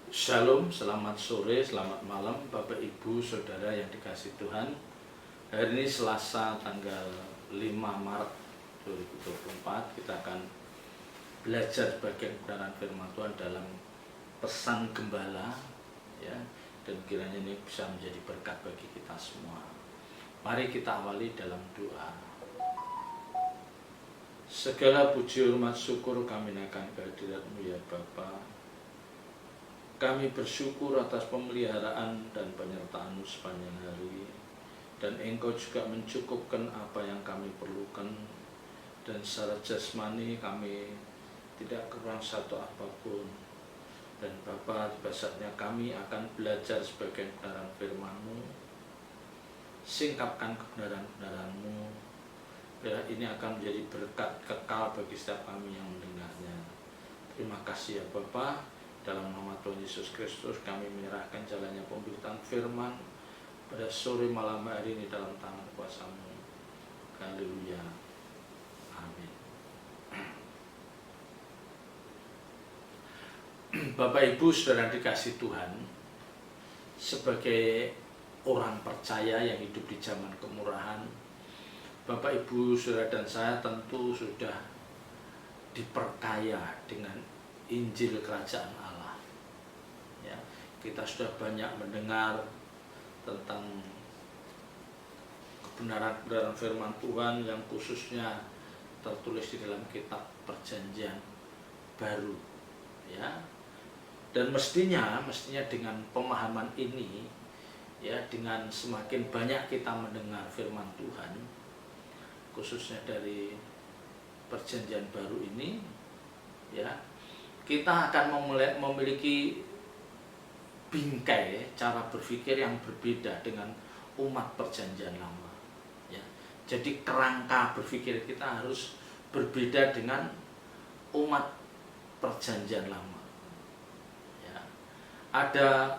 Shalom, selamat sore, selamat malam Bapak Ibu Saudara yang dikasihi Tuhan. Hari ini Selasa tanggal 5 Maret 2024 kita akan belajar bagian kebenaran firman Tuhan dalam pesan gembala ya, dan kiranya ini bisa menjadi berkat bagi kita semua. Mari kita awali dalam doa. Segala puji hormat syukur kami naikkan kehadirat-Mu ya Bapa. Kami bersyukur atas pemeliharaan dan penyertaan-Mu sepanjang hari, dan Engkau juga mencukupkan apa yang kami perlukan, dan secara jasmani kami tidak kurang satu apapun. Dan Bapa, tiba saatnya kami akan belajar sebagian kebenaran firman-Mu. Singkapkan kebenaran-kebenaran-Mu, biar ini akan menjadi berkat kekal bagi setiap kami yang mendengarnya. Terima kasih ya Bapa. Dalam nama Tuhan Yesus Kristus kami menyerahkan jalannya pemberitaan firman pada sore malam hari ini dalam tangan kuasa-Mu. Haleluya. Amin. Bapak Ibu Saudara dikasih Tuhan, sebagai orang percaya yang hidup di zaman kemurahan, Bapak Ibu Saudara dan saya tentu sudah diperkaya dengan Injil Kerajaan Allah. Ya, kita sudah banyak mendengar tentang kebenaran-kebenaran firman Tuhan yang khususnya tertulis di dalam kitab Perjanjian Baru. Ya, dan mestinya dengan pemahaman ini, ya, dengan semakin banyak kita mendengar firman Tuhan, khususnya dari Perjanjian Baru ini, ya, kita akan memiliki bingkai cara berpikir yang berbeda dengan umat Perjanjian Lama. Ya, jadi kerangka berpikir kita harus berbeda dengan umat Perjanjian Lama. Ya, ada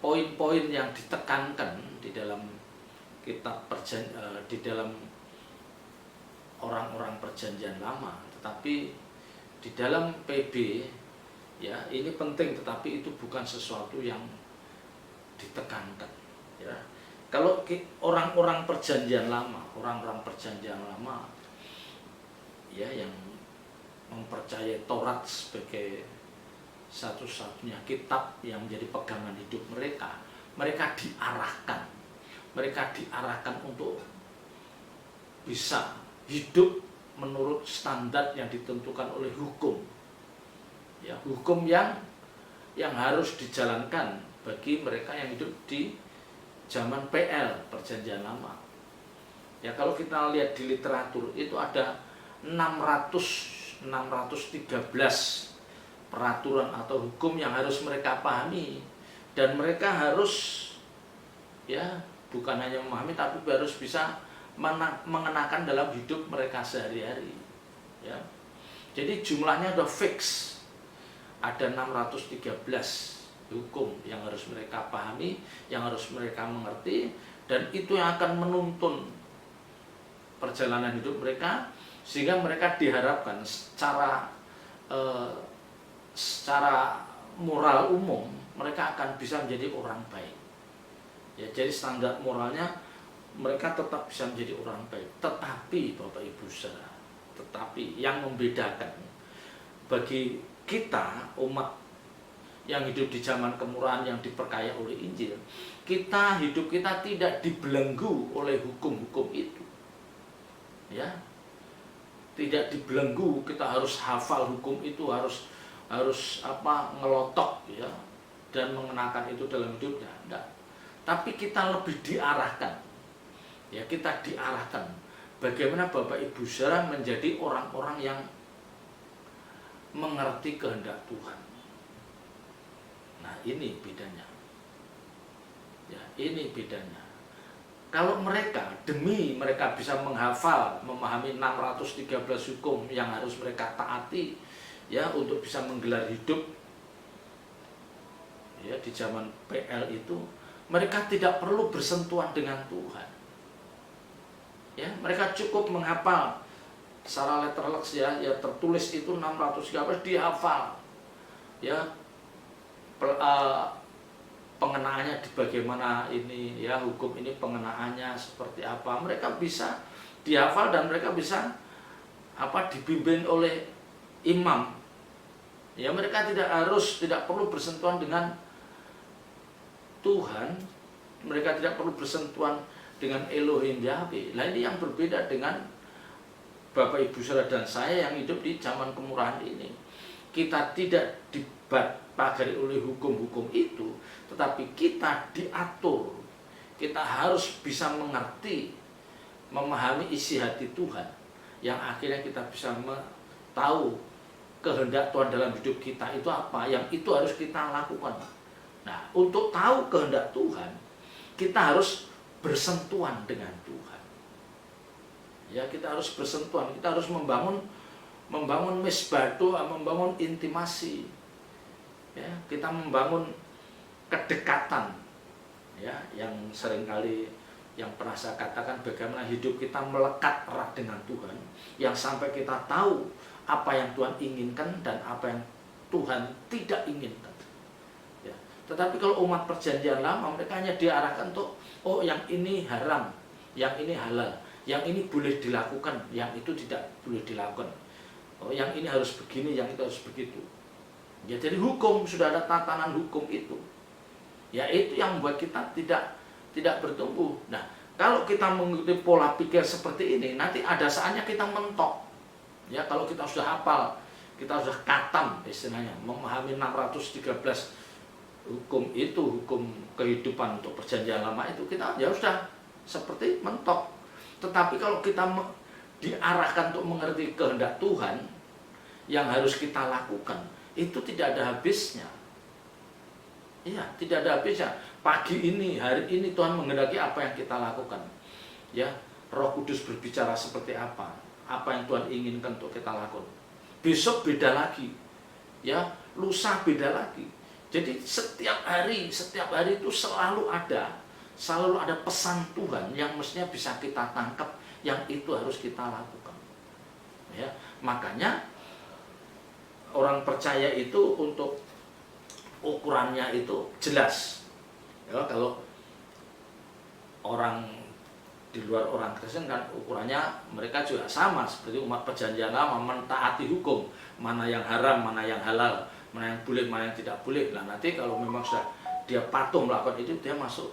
poin-poin yang ditekankan di dalam kitab di dalam orang-orang Perjanjian Lama, tetapi di dalam PB, ya, ini penting, tetapi itu bukan sesuatu yang ditekankan. Ya, kalau orang-orang Perjanjian Lama, ya, yang mempercayai Taurat sebagai satu-satunya kitab yang menjadi pegangan hidup mereka diarahkan untuk bisa hidup menurut standar yang ditentukan oleh hukum, ya, hukum yang harus dijalankan bagi mereka yang hidup di zaman PL, Perjanjian Lama. Ya, kalau kita lihat di literatur itu ada 613 peraturan atau hukum yang harus mereka pahami, dan mereka harus, ya, bukan hanya memahami tapi harus bisa mengenakan dalam hidup mereka sehari-hari. Ya, jadi jumlahnya udah fix, ada 613 hukum yang harus mereka pahami, yang harus mereka mengerti, dan itu yang akan menuntun perjalanan hidup mereka, sehingga mereka diharapkan secara moral umum mereka akan bisa menjadi orang baik. Ya, jadi standar moralnya mereka tetap bisa menjadi orang baik. Tetapi Bapak Ibu Saudara, yang membedakan bagi kita umat yang hidup di zaman kemurahan yang diperkaya oleh Injil, hidup kita tidak dibelenggu oleh hukum-hukum itu. Ya, tidak dibelenggu, kita harus hafal hukum itu, harus ngelotok, ya, dan mengenakan itu dalam hidupnya. Enggak. Tapi kita lebih diarahkan. Ya, kita diarahkan bagaimana Bapak Ibu Saudara menjadi orang-orang yang mengerti kehendak Tuhan. Nah, ini bedanya. Ya, ini bedanya. Kalau mereka bisa menghafal, memahami 613 hukum yang harus mereka taati, ya, untuk bisa menggelar hidup, ya, di zaman PL itu, mereka tidak perlu bersentuhan dengan Tuhan. Ya, mereka cukup menghafal secara letterleks, ya tertulis itu 613 dihafal. ya pengenaannya di bagaimana ini, ya hukum ini pengenaannya seperti apa, mereka bisa dihafal dan mereka bisa dibimbing oleh imam. Ya, mereka tidak perlu bersentuhan dengan Tuhan, mereka tidak perlu bersentuhan dengan Elohim Yahweh. Nah, ini yang berbeda dengan Bapak Ibu Saudara dan saya yang hidup di zaman kemurahan ini. Kita tidak dipagari oleh hukum-hukum itu, tetapi kita diatur. Kita harus bisa mengerti, memahami isi hati Tuhan, yang akhirnya kita bisa tahu kehendak Tuhan dalam hidup kita itu apa, yang itu harus kita lakukan. Nah, untuk tahu kehendak Tuhan, kita harus bersentuhan dengan Tuhan. Ya, kita harus bersentuhan, kita harus membangun mesbah, membangun intimasi. Ya, kita membangun kedekatan. Ya, yang seringkali yang pernah saya katakan, bagaimana hidup kita melekat erat dengan Tuhan, yang sampai kita tahu apa yang Tuhan inginkan dan apa yang Tuhan tidak inginkan. Ya. Tetapi kalau umat perjanjian lama, mereka hanya diarahkan untuk yang ini haram, yang ini halal, yang ini boleh dilakukan, yang itu tidak boleh dilakukan. Yang ini harus begini, yang itu harus begitu. Ya, jadi hukum, sudah ada tatanan hukum itu. Ya, itu yang membuat kita tidak bertumbuh. Nah, kalau kita mengikuti pola pikir seperti ini, nanti ada saatnya kita mentok. Ya, kalau kita sudah hafal, kita sudah katam istilahnya, memahami 613 hukum itu, hukum kehidupan untuk perjanjian lama itu, kita ya sudah seperti mentok. Tetapi kalau kita diarahkan untuk mengerti kehendak Tuhan yang harus kita lakukan, itu tidak ada habisnya. Iya, tidak ada habisnya. Pagi ini, hari ini Tuhan menghendaki apa yang kita lakukan. Ya, Roh Kudus berbicara seperti apa yang Tuhan inginkan untuk kita lakukan. Besok beda lagi. Ya, lusa beda lagi. Jadi setiap hari itu selalu ada pesan Tuhan yang mestinya bisa kita tangkap, yang itu harus kita lakukan. Ya, makanya orang percaya itu untuk ukurannya itu jelas. Ya, kalau orang di luar orang Kristen kan ukurannya mereka juga sama seperti umat perjanjian lama, mentaati hukum, mana yang haram, mana yang halal, mana yang boleh, mana yang tidak boleh. Nah, nanti kalau memang sudah dia patuh melakukan itu, dia masuk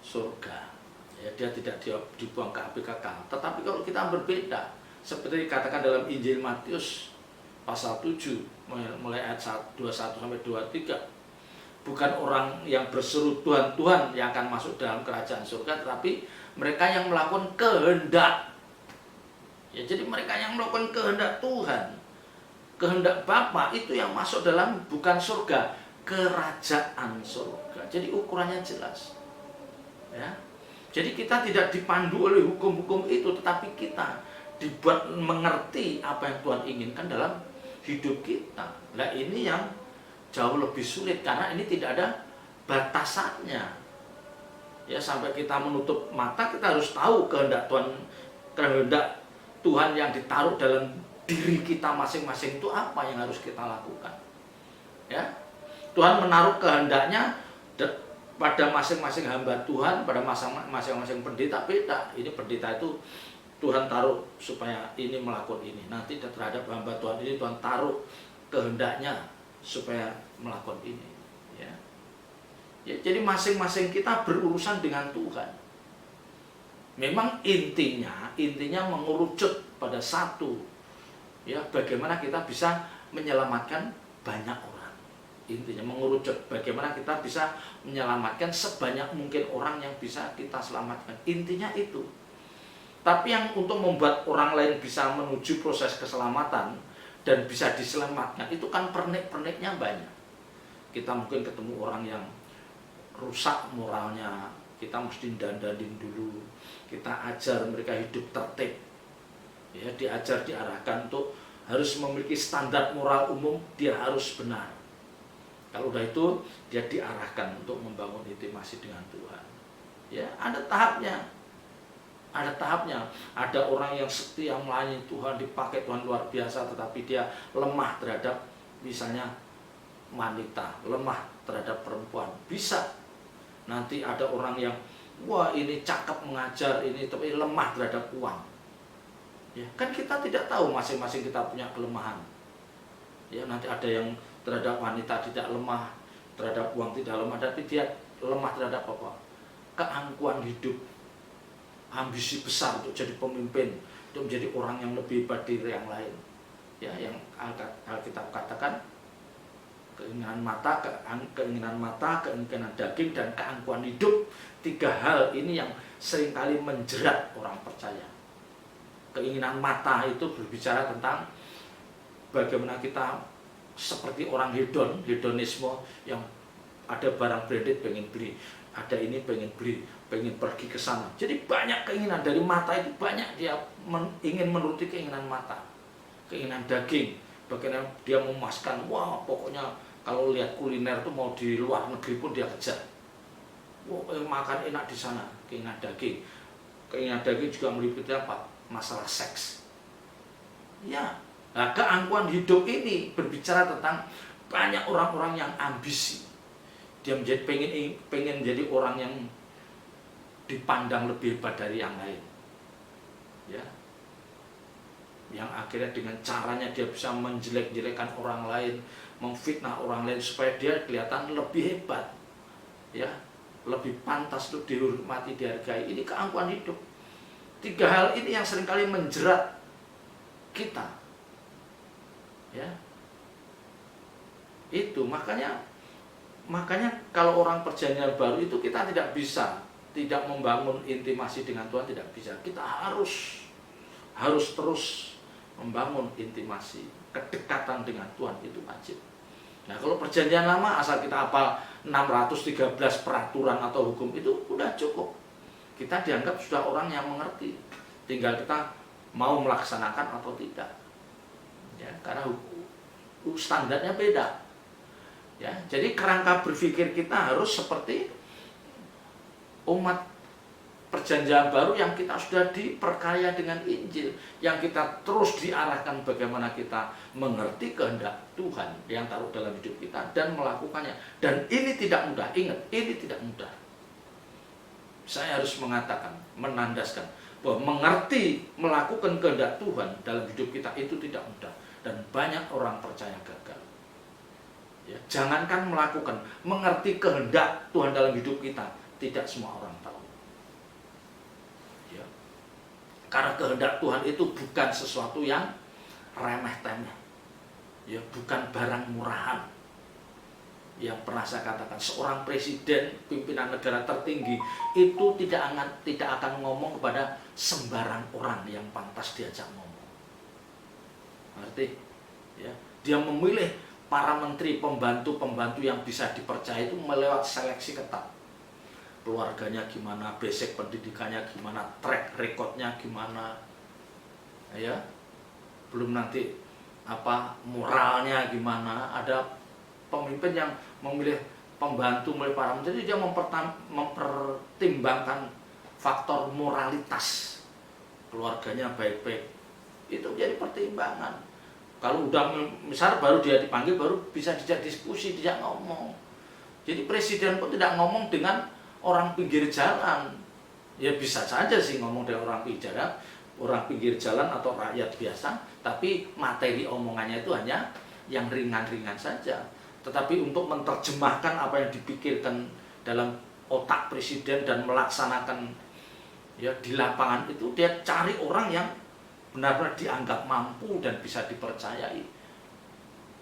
surga. Ya, dia tidak dibuang ke api kekal. Tetapi kalau kita berbeda, seperti dikatakan dalam Injil Matius pasal 7 mulai ayat 21 sampai 23, bukan orang yang berseru Tuhan, Tuhan yang akan masuk dalam kerajaan surga, tetapi mereka yang melakukan kehendak. Ya, jadi mereka yang melakukan kehendak Tuhan, kehendak Bapa, itu yang masuk dalam bukan surga, kerajaan surga. Jadi ukurannya jelas. Ya. Jadi kita tidak dipandu oleh hukum-hukum itu, tetapi kita dibuat mengerti apa yang Tuhan inginkan dalam hidup kita. Nah, ini yang jauh lebih sulit karena ini tidak ada batasannya. Ya, sampai kita menutup mata, kita harus tahu kehendak Tuhan yang ditaruh dalam diri kita masing-masing itu apa yang harus kita lakukan. Ya, Tuhan menaruh kehendaknya pada masing-masing hamba Tuhan, pada masing-masing pendeta beda. Ini pendeta itu Tuhan taruh supaya ini melakukan ini. Nanti terhadap hamba Tuhan ini Tuhan taruh kehendaknya supaya melakukan ini. Ya. Ya, jadi masing-masing kita berurusan dengan Tuhan. Memang intinya mengerucut pada satu. Ya, bagaimana kita bisa menyelamatkan banyak orang. Intinya mengerucut bagaimana kita bisa menyelamatkan sebanyak mungkin orang yang bisa kita selamatkan. Intinya itu. Tapi yang untuk membuat orang lain bisa menuju proses keselamatan dan bisa diselamatkan, itu kan pernik-perniknya banyak. Kita mungkin ketemu orang yang rusak moralnya, kita mesti dandanin dulu. Kita ajar mereka hidup tertib. Ya, diarahkan untuk harus memiliki standar moral umum, dia harus benar. Kalau udah itu, dia diarahkan untuk membangun intimasi dengan Tuhan. Ya, ada tahapnya. Ada orang yang setia melayani Tuhan, dipakai Tuhan luar biasa, tetapi dia lemah terhadap misalnya wanita, lemah terhadap perempuan. Bisa. Nanti ada orang yang wah ini cakep mengajar ini, tapi lemah terhadap uang. Ya, kan kita tidak tahu, masing-masing kita punya kelemahan. Ya, nanti ada yang terhadap wanita tidak lemah, terhadap uang tidak lemah, tapi dia lemah terhadap apa? Keangkuhan hidup, ambisi besar untuk jadi pemimpin, untuk menjadi orang yang lebih hebat dari yang lain. Ya, yang Alkitab katakan keinginan mata, keinginan daging, dan keangkuhan hidup. 3 hal ini yang seringkali menjerat orang percaya. Keinginan mata itu berbicara tentang bagaimana kita seperti orang hedonisme yang ada barang branded pengen beli, ada ini pengen beli, pengen pergi ke sana. Jadi banyak keinginan dari mata itu, banyak dia ingin menuruti keinginan mata. Keinginan daging, bagaimana dia memuaskan, wah pokoknya kalau lihat kuliner tuh mau di luar negeri pun dia kejar. Wah makan enak di sana, keinginan daging. Keinginan daging juga meliputi apa? Masalah seks. Ya, nah, keangkuhan hidup ini berbicara tentang banyak orang-orang yang ambisi. Dia pengen menjadi orang yang dipandang lebih hebat dari yang lain. Ya. Yang akhirnya dengan caranya dia bisa menjelek-jelekan orang lain, memfitnah orang lain supaya dia kelihatan lebih hebat. Ya, lebih pantas untuk dihormati, dihargai. Ini keangkuhan hidup. 3 hal ini yang seringkali menjerat kita. Ya. Itu makanya kalau orang perjanjian baru itu kita tidak membangun intimasi dengan Tuhan, tidak bisa. Kita harus terus membangun intimasi, kedekatan dengan Tuhan, itu wajib. Nah, kalau perjanjian lama asal kita hafal 613 peraturan atau hukum itu udah cukup. Kita dianggap sudah orang yang mengerti. Tinggal kita mau melaksanakan atau tidak. Ya, karena standarnya beda. Ya, jadi kerangka berpikir kita harus seperti umat perjanjian baru yang kita sudah diperkaya dengan Injil, yang kita terus diarahkan bagaimana kita mengerti kehendak Tuhan yang taruh dalam hidup kita dan melakukannya. Dan ini tidak mudah. Ingat, ini tidak mudah. Saya harus mengatakan, menandaskan bahwa mengerti, melakukan kehendak Tuhan dalam hidup kita itu tidak mudah, dan banyak orang percaya gagal. Ya, jangankan melakukan, mengerti kehendak Tuhan dalam hidup kita, tidak semua orang tahu. Ya. Karena kehendak Tuhan itu bukan sesuatu yang remeh-temeh. Ya, bukan barang murahan. Yang pernah saya katakan, seorang presiden, pimpinan negara tertinggi itu tidak akan ngomong kepada sembarang orang yang pantas diajak ngomong. Ngerti? Ya, dia memilih para menteri, pembantu-pembantu yang bisa dipercaya itu melewat seleksi ketat. Keluarganya gimana, basic pendidikannya gimana, track recordnya gimana, ya, belum nanti moralnya gimana. Ada pemimpin yang memilih pembantu, memilih para menteri, dia mempertimbangkan faktor moralitas, keluarganya baik-baik, itu jadi pertimbangan. Kalau udah misal baru dia dipanggil, baru bisa dijak diskusi, dijak ngomong. Jadi presiden pun tidak ngomong dengan orang pinggir jalan. Ya bisa saja sih ngomong dengan orang pinggir jalan atau rakyat biasa, tapi materi omongannya itu hanya yang ringan-ringan saja. Tetapi untuk menerjemahkan apa yang dipikirkan dalam otak presiden dan melaksanakan ya di lapangan itu, dia cari orang yang benar-benar dianggap mampu dan bisa dipercayai.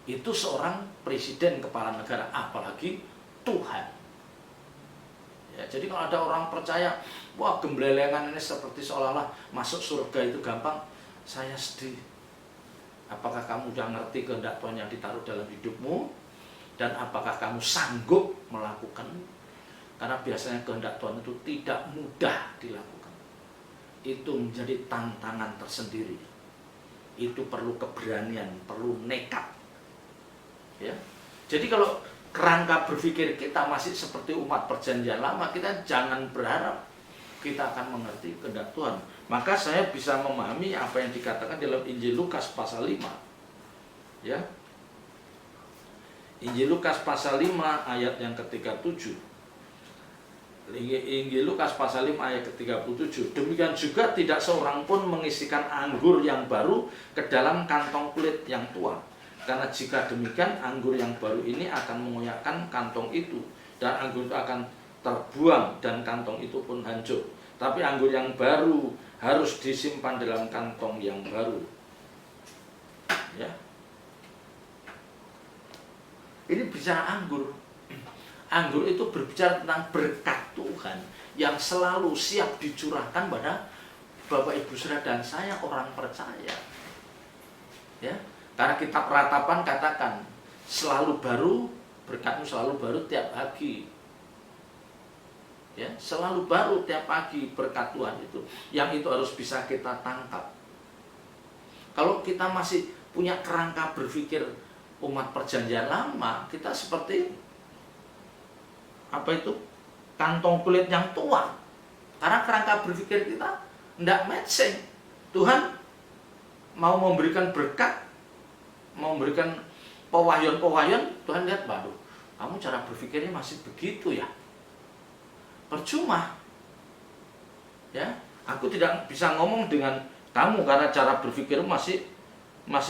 Itu seorang presiden, kepala negara, apalagi Tuhan. Ya, jadi kalau ada orang percaya, wah gemblelengan ini seperti seolah-olah masuk surga itu gampang, saya sedih. Apakah kamu udah ngerti kehendak Tuhan yang ditaruh dalam hidupmu? Dan apakah kamu sanggup melakukan? Karena biasanya kehendak Tuhan itu tidak mudah dilakukan. Itu menjadi tantangan tersendiri. Itu perlu keberanian, perlu nekat. Ya. Jadi kalau kerangka berpikir kita masih seperti umat perjanjian lama, kita jangan berharap kita akan mengerti kehendak Tuhan. Maka saya bisa memahami apa yang dikatakan dalam Injil Lukas pasal 5. Ya. Injil Lukas pasal 5 ayat yang ke-37. Injil Lukas pasal 5 ayat ke-37. Demikian juga tidak seorang pun mengisikan anggur yang baru ke dalam kantong kulit yang tua. Karena jika demikian, anggur yang baru ini akan mengoyakkan kantong itu, dan anggur itu akan terbuang dan kantong itu pun hancur. Tapi anggur yang baru harus disimpan dalam kantong yang baru. Ya. Ini bicara anggur. Anggur itu berbicara tentang berkat Tuhan yang selalu siap dicurahkan pada Bapak Ibu Saudara dan saya orang percaya. Ya, karena kitab Ratapan katakan selalu baru, berkatmu selalu baru tiap pagi. Ya, selalu baru tiap pagi berkat Tuhan itu. Yang itu harus bisa kita tangkap. Kalau kita masih punya kerangka berpikir umat perjanjian lama, kita seperti apa itu? Kantong kulit yang tua. Karena kerangka berpikir kita tidak matching. Tuhan mau memberikan berkat, mau memberikan pewahyuan-pewahyuan, Tuhan lihat, waduh, kamu cara berpikirnya masih begitu ya. Percuma. Ya, aku tidak bisa ngomong dengan kamu karena cara berpikirmu masih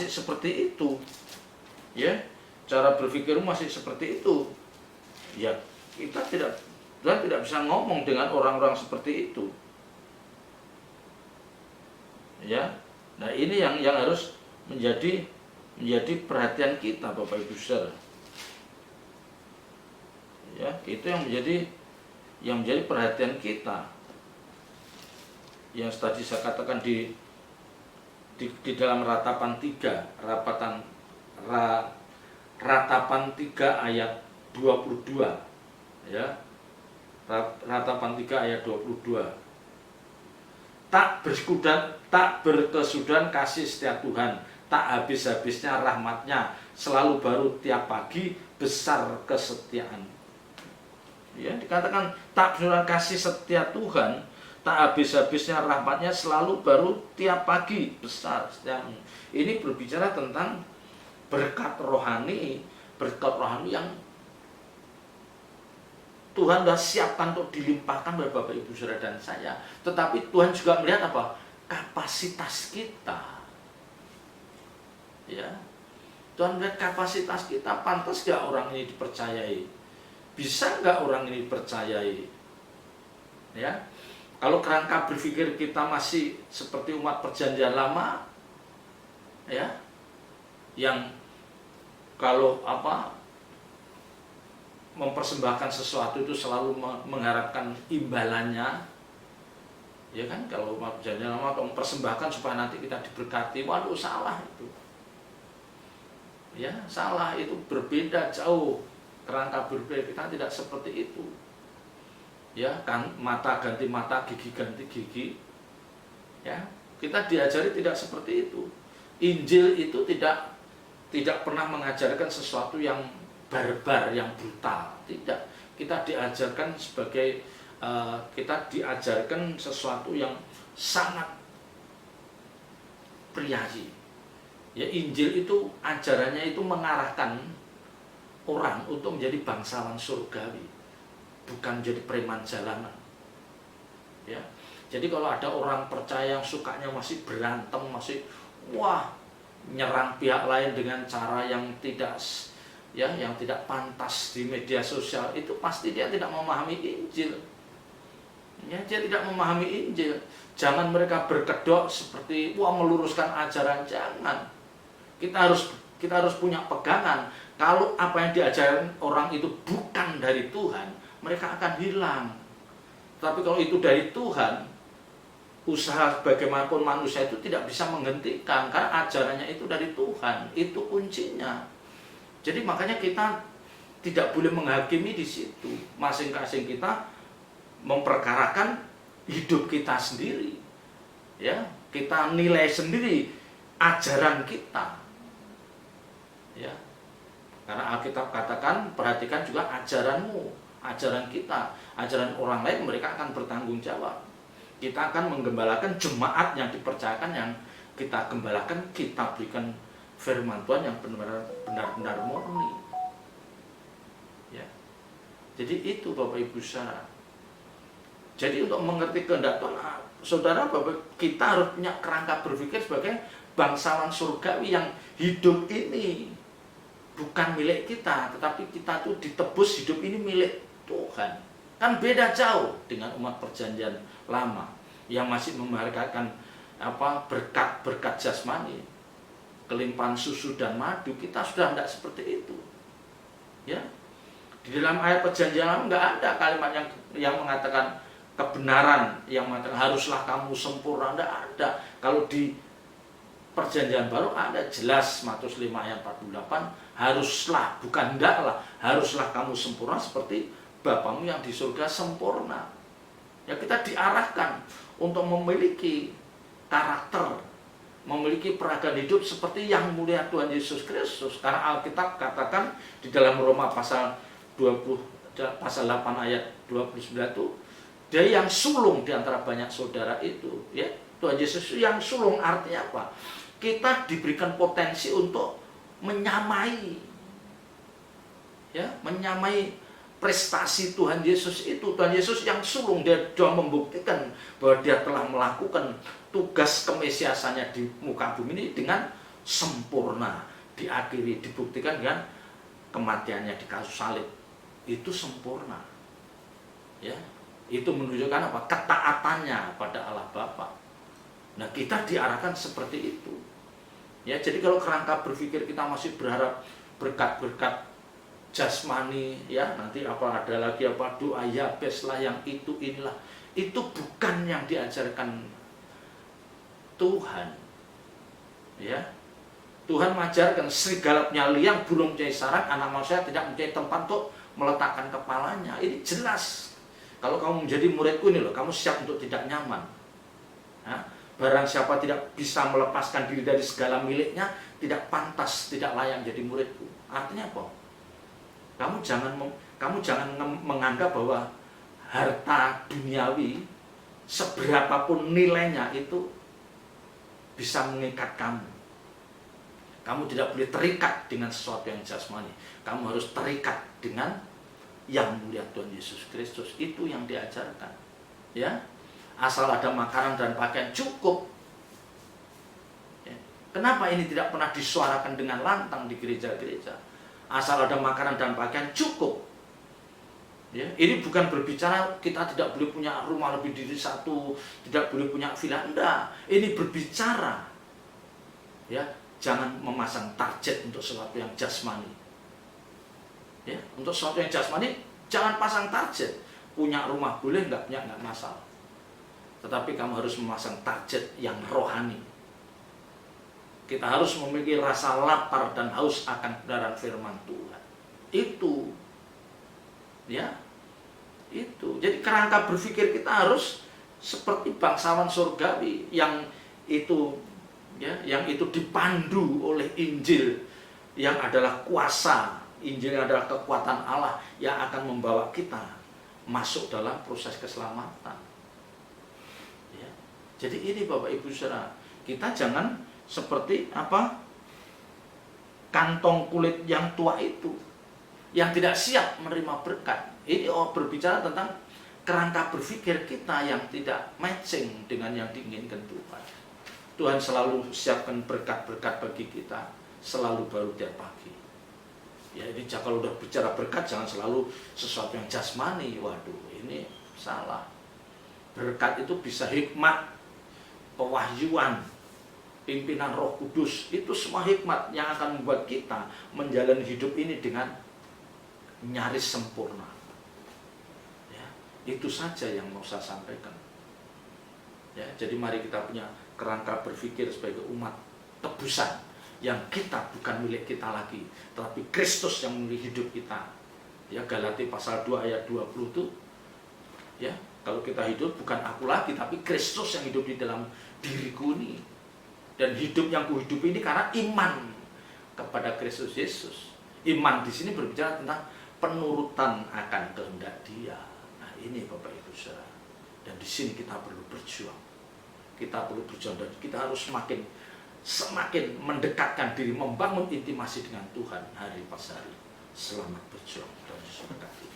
seperti itu. Ya, cara berpikirmu masih seperti itu. Ya, Tuhan tidak bisa ngomong dengan orang-orang seperti itu. Ya. Nah, ini yang harus menjadi perhatian kita, Bapak Ibu Saudara. Ya, itu yang menjadi perhatian kita. Yang tadi saya katakan di dalam Ratapan 3, Ratapan 3 ayat 22. Ya, Ratapan 3 ayat 22. Tak berkesudahan kasih setia Tuhan, tak habis-habisnya rahmatnya, selalu baru tiap pagi, besar kesetiaan. Ya, dikatakan tak berkesudahan kasih setia Tuhan, tak habis-habisnya rahmatnya, selalu baru tiap pagi, besar kesetiaan. Ini berbicara tentang berkat rohani yang Tuhan sudah siapkan untuk dilimpahkan kepada Bapak Ibu Saudara dan saya. Tetapi Tuhan juga melihat apa? Kapasitas kita. Ya. Tuhan melihat kapasitas kita, pantas gak orang ini dipercayai? Bisa gak orang ini dipercayai? Ya. Kalau kerangka berpikir kita masih seperti umat perjanjian lama, ya, yang kalau mempersembahkan sesuatu itu selalu mengharapkan imbalannya, ya kan? Kalau umat perjanjian lama mempersembahkan supaya nanti kita diberkati, waduh, salah itu. Ya, salah, itu berbeda jauh. Kerangka berpikir kita tidak seperti itu. Ya, kan, mata ganti mata, gigi ganti gigi. Ya, kita diajari tidak seperti itu. Injil itu tidak pernah mengajarkan sesuatu yang barbar, yang brutal. Tidak. Kita diajarkan sesuatu yang sangat priayi. Ya, Injil itu ajarannya itu mengarahkan orang untuk menjadi bangsawan surgawi, bukan jadi preman jalanan. Ya. Jadi kalau ada orang percaya yang sukanya masih berantem, masih nyerang pihak lain dengan cara yang tidak pantas di media sosial, itu pasti dia tidak memahami Injil. Ya, dia tidak memahami Injil. Jangan mereka berkedok seperti meluruskan ajaran, jangan. Kita harus punya pegangan. Kalau apa yang diajarkan orang itu bukan dari Tuhan, mereka akan hilang. Tapi kalau itu dari Tuhan, usaha bagaimanapun manusia itu tidak bisa menghentikan, karena ajarannya itu dari Tuhan. Itu kuncinya. Jadi makanya kita tidak boleh menghakimi di situ. Masing-masing kita memperkarakan hidup kita sendiri. Ya, kita nilai sendiri ajaran kita. Ya. Karena Alkitab katakan, perhatikan juga ajaranmu, ajaran kita, ajaran orang lain, mereka akan bertanggung jawab. Kita akan menggembalakan jemaat yang dipercayakan, yang kita gembalakan, kita berikan firman Tuhan yang benar-benar murni. Ya. Jadi itu Bapak Ibu saudara. Jadi untuk mengerti kehendak Tuhan, saudara Bapak, kita harus punya kerangka berpikir sebagai bangsawan surgawi yang hidup ini bukan milik kita, tetapi kita tuh ditebus, hidup ini milik Tuhan. Kan beda jauh dengan umat perjanjian lama yang masih menghargakan berkat-berkat jasmani, kelimpahan susu dan madu. Kita sudah tidak seperti itu. Ya. Di dalam ayat perjanjian lama nggak ada kalimat yang mengatakan kebenaran, yang mengatakan haruslah kamu sempurna, tidak ada. Kalau di perjanjian baru ada jelas, Matius 5 ayat 48, haruslah, bukan hendaklah, haruslah kamu sempurna seperti Bapamu yang di surga sempurna. Ya, kita diarahkan untuk memiliki karakter, memiliki peradaban hidup seperti yang mulia Tuhan Yesus Kristus. Karena Alkitab katakan di dalam Roma pasal 8 ayat 29 itu, dia yang sulung di antara banyak saudara itu, ya. Tuhan Yesus yang sulung artinya apa? Kita diberikan potensi untuk menyamai, ya, menyamai prestasi Tuhan Yesus itu. Tuhan Yesus yang sulung, dia sudah membuktikan bahwa dia telah melakukan tugas kemesiasannya di muka bumi ini dengan sempurna, diakhiri, dibuktikan dengan kematiannya di kayu salib. Itu sempurna, ya. Itu menunjukkan apa? Ketaatannya pada Allah Bapa. Nah, kita diarahkan seperti itu. Ya, jadi kalau kerangka berpikir kita masih berharap berkat-berkat jasmani, ya, nanti ada lagi doa Yabes lah, yang itu inilah. Itu bukan yang diajarkan Tuhan. Ya. Tuhan mengajarkan serigala punya liang, burung punya sarang, anak manusia tidak mempunyai tempat untuk meletakkan kepalanya. Ini jelas. Kalau kamu menjadi muridku ini loh, kamu siap untuk tidak nyaman. Nah, barang siapa tidak bisa melepaskan diri dari segala miliknya, tidak pantas, tidak layak menjadi muridku. Artinya apa? Kamu jangan menganggap bahwa harta duniawi seberapapun nilainya itu bisa mengikat kamu. Kamu tidak boleh terikat dengan sesuatu yang jasmani. Kamu harus terikat dengan yang mulia Tuhan Yesus Kristus. Itu yang diajarkan, ya. Asal ada makanan dan pakaian cukup, ya. Kenapa ini tidak pernah disuarakan dengan lantang di gereja-gereja? Asal ada makanan dan pakaian cukup, ya. Ini bukan berbicara kita tidak boleh punya rumah lebih dari satu, tidak boleh punya villa, enggak. Ini berbicara, ya, jangan memasang target untuk sesuatu yang jasmani. Ya, untuk sesuatu yang jasmani jangan pasang target. Punya rumah boleh, enggak punya enggak masalah. Tetapi kamu harus memasang target yang rohani. Kita harus memiliki rasa lapar dan haus akan kebenaran firman Tuhan. Itu, ya, itu. Jadi kerangka berpikir kita harus seperti bangsawan surgawi yang itu, ya, yang itu dipandu oleh Injil yang adalah kuasa. Injil adalah kekuatan Allah yang akan membawa kita masuk dalam proses keselamatan. Ya. Jadi ini Bapak Ibu saudara, kita jangan seperti kantong kulit yang tua itu, yang tidak siap menerima berkat. Ini berbicara tentang kerangka berpikir kita yang tidak matching dengan yang diinginkan Tuhan. Tuhan selalu siapkan berkat-berkat bagi kita, selalu baru tiap pagi. Ya, ini kalau udah bicara berkat jangan selalu sesuatu yang jasmani. Waduh, ini salah. Berkat itu bisa hikmat, pewahyuan, pimpinan Roh Kudus. Itu semua hikmat yang akan membuat kita menjalani hidup ini dengan nyaris sempurna. Ya, itu saja yang mau saya sampaikan. Ya, jadi mari kita punya kerangka berpikir sebagai umat tebusan, yang kita bukan milik kita lagi, tetapi Kristus yang memiliki hidup kita. Ya, Galatia pasal 2 ayat 20 itu, ya, kalau kita hidup bukan aku lagi, tapi Kristus yang hidup di dalam diriku ini. Dan hidup yang kuhidup ini karena iman kepada Kristus Yesus. Iman di sini berbicara tentang penurutan akan kehendak Dia. Nah, ini Bapak Ibu saudara. Dan di sini kita perlu berjuang. Kita perlu berjuang dan kita harus semakin mendekatkan diri, membangun intimasi dengan Tuhan hari pas hari. selamat berjuang dan berkati.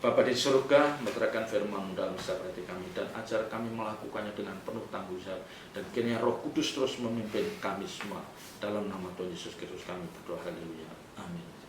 Bapa di surga, meteraikan firman dalam setiap hati kami dan ajar kami melakukannya dengan penuh tanggung jawab, dan kiranya Roh Kudus terus memimpin kami semua. Dalam nama Tuhan Yesus Kristus kami berdoa, haleluya, amin.